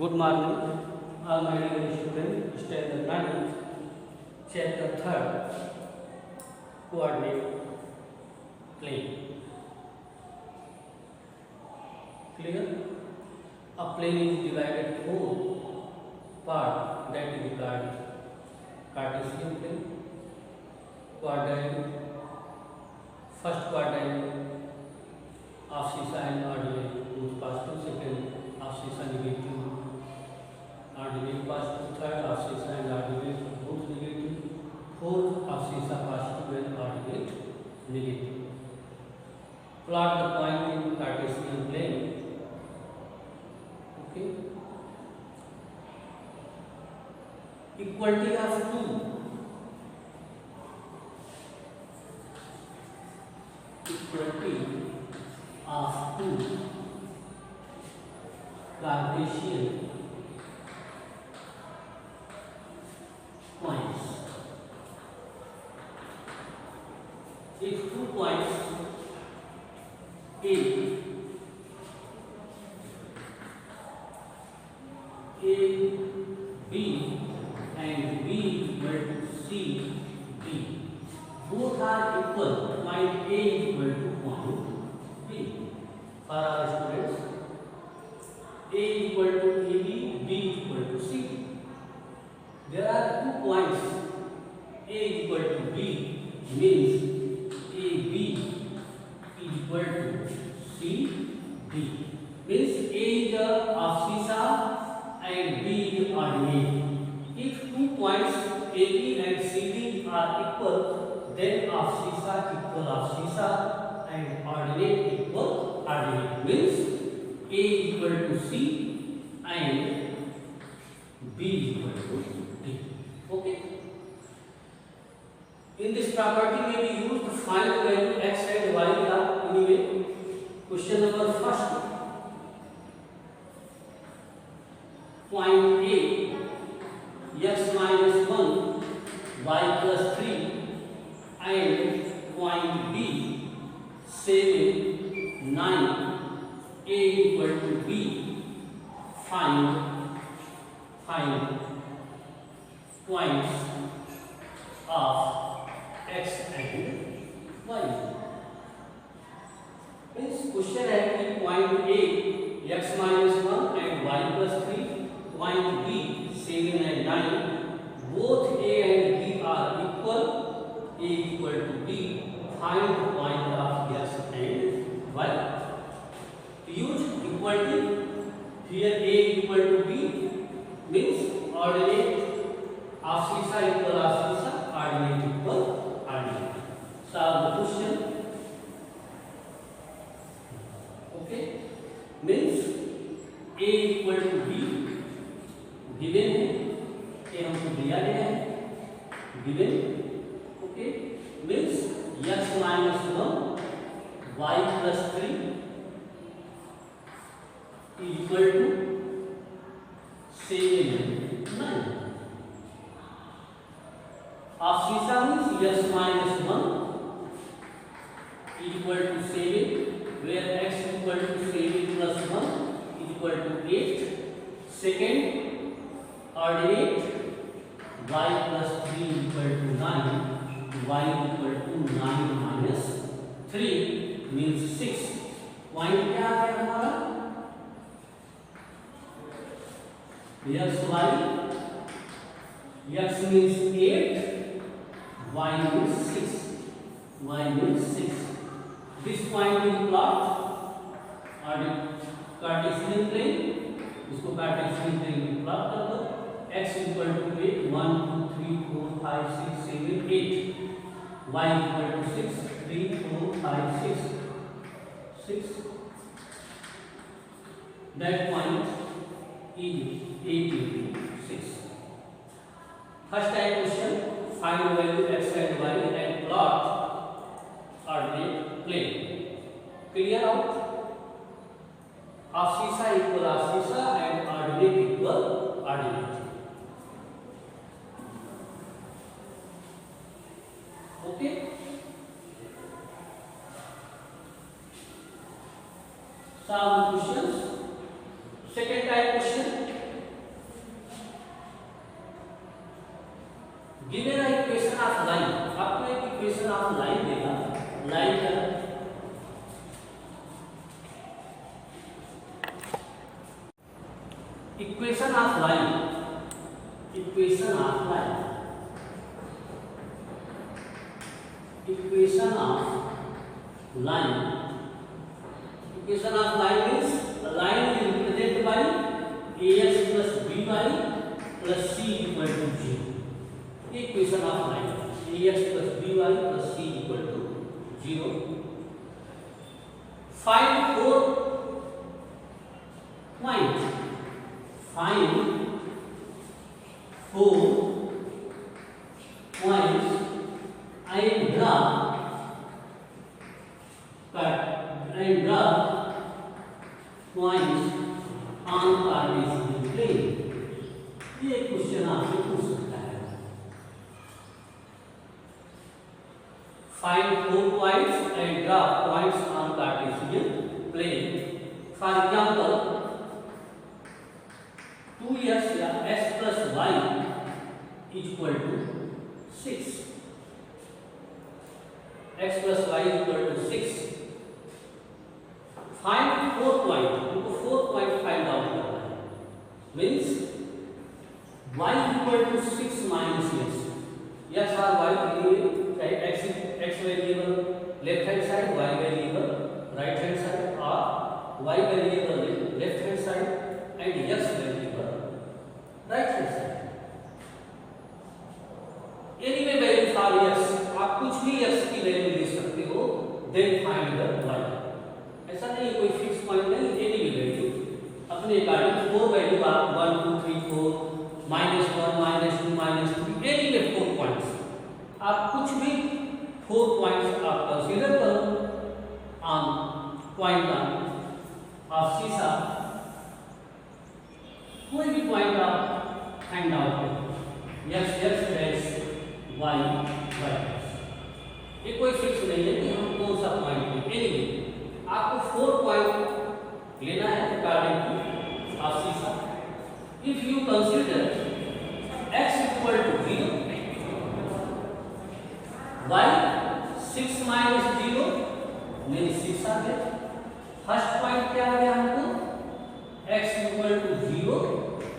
Good morning, all my dear students. Standard 9, chapter 3, coordinate plane. Clear? A plane is divided four parts. That is the Cartesian plane, quadrant, first quadrant, abscissa and ordinate, both positive. Second, abscissa negative, ordinate positive. Third, abscissa and ordinate, both negative. Fourth, abscissa positive and ordinate negative. Plot the point in Cartesian plane. Okay. Equality of two. Equality of two Cartesian points. If two points A, B and B equal to C, D, both are equal. Point A is equal to point B. For our students, A is equal to AB, B is equal to C. There are 2 points. A is equal to B means AB is equal to C, D. Means A is the abscissa and B is ordinate. If 2 points AB and CD are equal, then abscissa equal abscissa and ordinate equal ordinate. Means A is equal to C and B is equal to D. Okay. In this property may be used to find the value x and y are anyway. Question number first. Point A, x minus 1, y plus 3 and point B, 7, 9, A equal to B. Find points of x and y. Means question है कि point A x minus 1 and y plus 3, point B 7 and 9, both A and B are equal. A equal to B. Find the point of x and y. Use equality. Here A equal to B means ordinate. Abscissa equal abscissa, ordinate equal ordinate. Solve the question. Okay. Means A equal to B given है, ये हमको दिया गया है, given. Okay. Means x minus 1 y plus 3 equal to 7, 9. Abscissa means x minus 1 equal to 7, where x equal to 7 plus 1 equal to 8. Second, ordinate y plus 3 equal to 9, y equal to 9 minus 3 means 6. Point क्या आ गया हमारा? x y, x means 8, y means 6, y means 6. This point is plot Cartesian plane. इसको Cartesian plane में plot कर दो. X equal to 8, 1, 2, 3, 4, 5, 6, 7, 8. Y equal to 6, 3, 4, 5, 6. 6. That point is 8 into 6. First type question. Find value x and y and plot ordinate plane. Clear out? Abscissa equal abscissa and ordinate equal ordinate. Okay. Solve the questions. Second like equation of line, equation of line, equation of line. Equation of line means the line is represented by ax plus by plus c equal to 0. Equation of line ax plus by plus c equal to 0. Find 4 points. Find 4 points and draw points on Cartesian plane. ये question आपसे पूछ सकता है. Find 4 points and draw points on Cartesian plane. For example, 2x या x plus y is equal to 6. x plus y is equal to 6. Find 4 point. हमको 4 point find out करना है. Means y equal to 6 minus x. X or y variable, चाहे x variable left hand side, y variable right hand side, or y variable left hand side and x variable right hand side. Anyway value for x, आप कुछ भी x की value ले सकते हो. Then find the y. ऐसा नहीं कोई फिक्स पॉइंट नहीं, एनी वैल्यू अपने अकॉर्डिंग 4 वैल्यू आप 1 2 3 4 -1 -2 -3 एनी वे 4 पॉइंट्स आप कुछ भी 4 पॉइंट्स आप कंसीडर करो ऑन पॉइंट ऑफ सीसा. कोई भी पॉइंट आप फाइंड आउट करो. x x dash y y. ये कोई फिक्स नहीं है कि हम कौन सा पॉइंट लें. एनीवे आपको 4 पॉइंट लेना है अकॉर्डिंग टू ऑफ सीसा. If you consider x equal to 0, y 6 minus 0 means 6 आ गया. फर्स्ट पॉइंट क्या आ गया हमको? x equal to 0,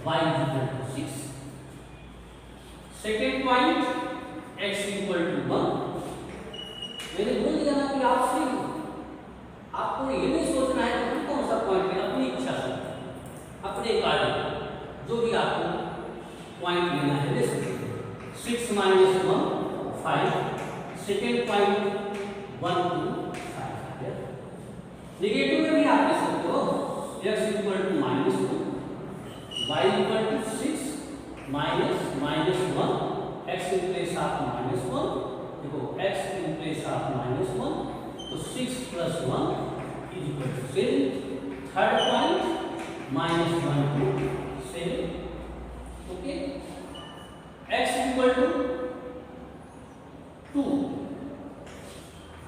y equal to 6. Second point x equal to 1. मैंने बोल दिया ना कि आप फ्री हो. आपको ये नहीं सोचना है कि कौन सा पॉइंट लेना. अपनी इच्छा से अपने अकॉर्डिंग जो भी आपको पॉइंट लेना है ले सकते हैं. 6 minus 1 5. Second point 1 2 5. नेगेटिव में भी आप ले सकते हो. x equal to -2, y equal to 6 minus -1. x in place of -1. देखो x in place of -1 तो 6 plus 1 is equal to 7. Third point -1 to 7. Okay. x equal to 2,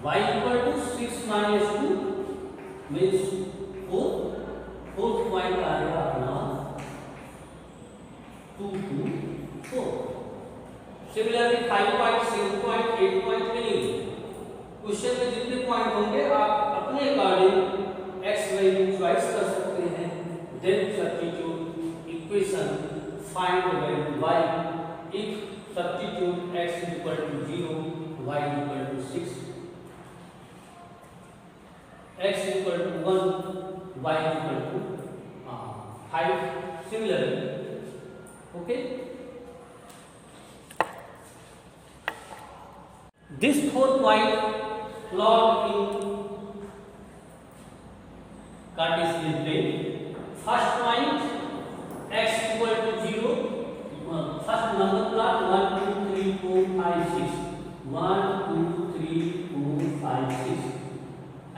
y equal to 6 minus 2 means 4. Fourth point आ गया अपना 2 2 4. Similarly 5 point 7 point 8 point नहीं. Question में जितने point होंगे आप अपने अकॉर्डिंग x वैल्यू चॉइस कर सकते हैं. Then substitute equation find the value y. If substitute x equal to 0, y equal to 6, x equal to 1, y equal to 5. Similarly, okay. This 4 point plot in Cartesian plane. First point x equal to 0. First number plot 1 2 3 4 5 6. 1 2 3 4 5 6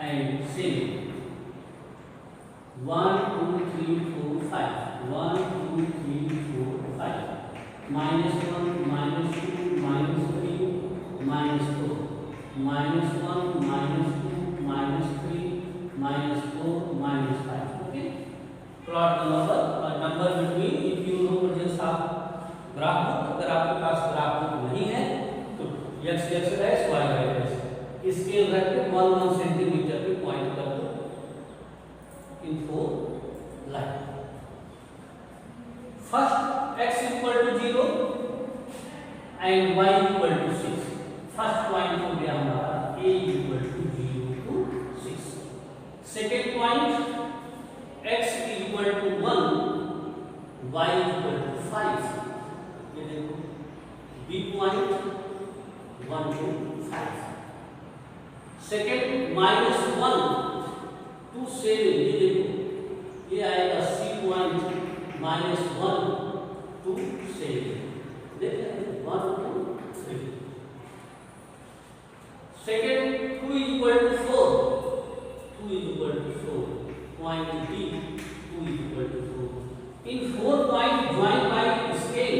and same 1 2 3 4 5. 1 2 3 4 5. -1 -2 -3 -4 -1 -2 -3 -4 -5. Okay. Plot the number between. If you know presence of graph book, अगर आपके पास graph book नहीं है तो x x dash y y dash scale रख के 1 centimetre पे point कर दो इन 4 line. First x equal to 0 and y equal to 6। First point हो गया हमारा a equal to 0 to 6। Second point x equal to 1 y equal to 5। ये देखो b point 1 to 5। Second -1 to 7। ये देखो ये आएगा c पॉइंट -1 टू 7। देखिए 1 to 3। Second 2 equal to 4। 2 equal to 4 point b 2 equal to 4। इन 4 point join by scale.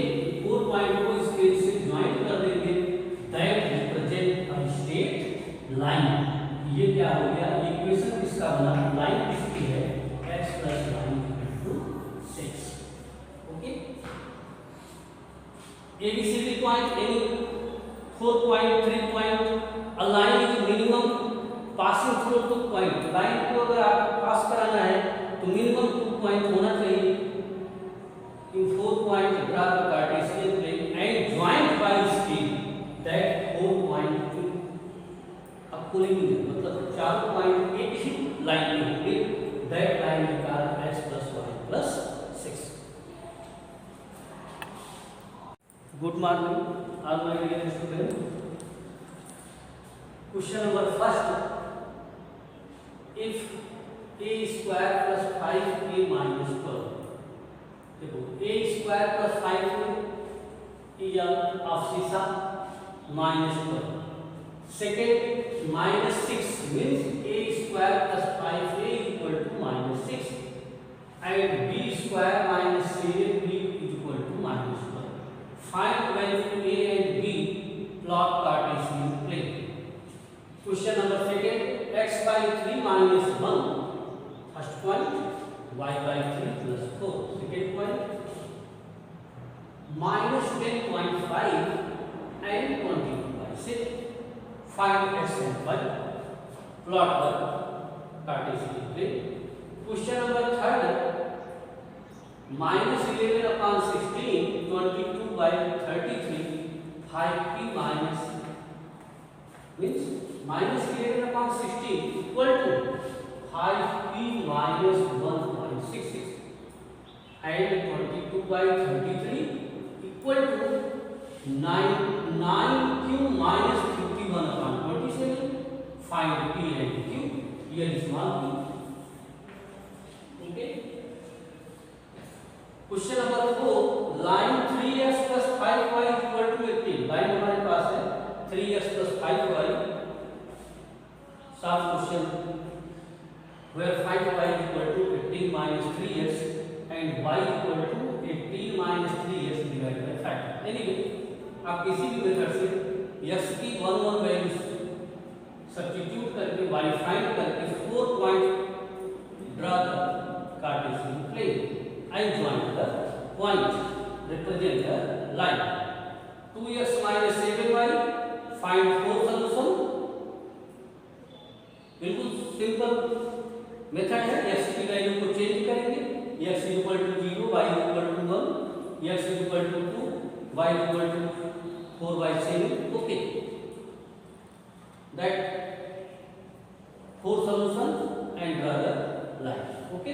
4 point को scale से ज्वाइन कर देंगे। That represent a straight line. ये क्या हो गया? इक्वेशन किसका बना? लाइन किसकी है? x plus y equal to 6। Okay. ABCD point any 4 point 3 point a line is minimum passing through 2 point। Line को अगर आपको पास कराना है तो मिनिमम 2 पॉइंट होना चाहिए। इन 4 point draw the Cartesian plane and joint by scale that 4 point अब पुलिंग मतलब 4 पॉइंट एक ही लाइन में होंगे। दैट लाइन निकाल x plus y plus 6। Good morning all my dear student. Question number first, if a square plus 5a minus 12। देखो a square plus 5a या अवशिषा -12। Second -6 means a square plus 5a equal to -6 and b square minus 7b equal to -12। Find value a and b, plot Cartesian plane। Question number second, x by 3 minus 1 first point, y by 3 plus 4 second point, -10.5 and 22/6। Find x and y, plot the Cartesian plane. Question number third, -11/16 22/33 5p minus means -11/16 equal to 5p minus 1.66 and 22/33 equal to 9q minus 51/27। Find p and q। Here is small p। Okay। Question number 4, line 3x plus 5y equal to 18। Line हमारे पास है 3x plus 5y। Solve question where 5y equal to 18 minus 3x and y equal to 18 minus 3x divided by 5। Anyway, आप किसी भी method से x की 1 value substitute करके y find करके 4 point draw the Cartesian plane and join the point represent the line। 2x minus 7y, find 4 solution। बिल्कुल simple method है। x की वैल्यू को चेंज करेंगे, x equal to 0, y equal to 1, x equal to 2, y equal to 4/7। Okay, that 4 solution and draw the line। Okay.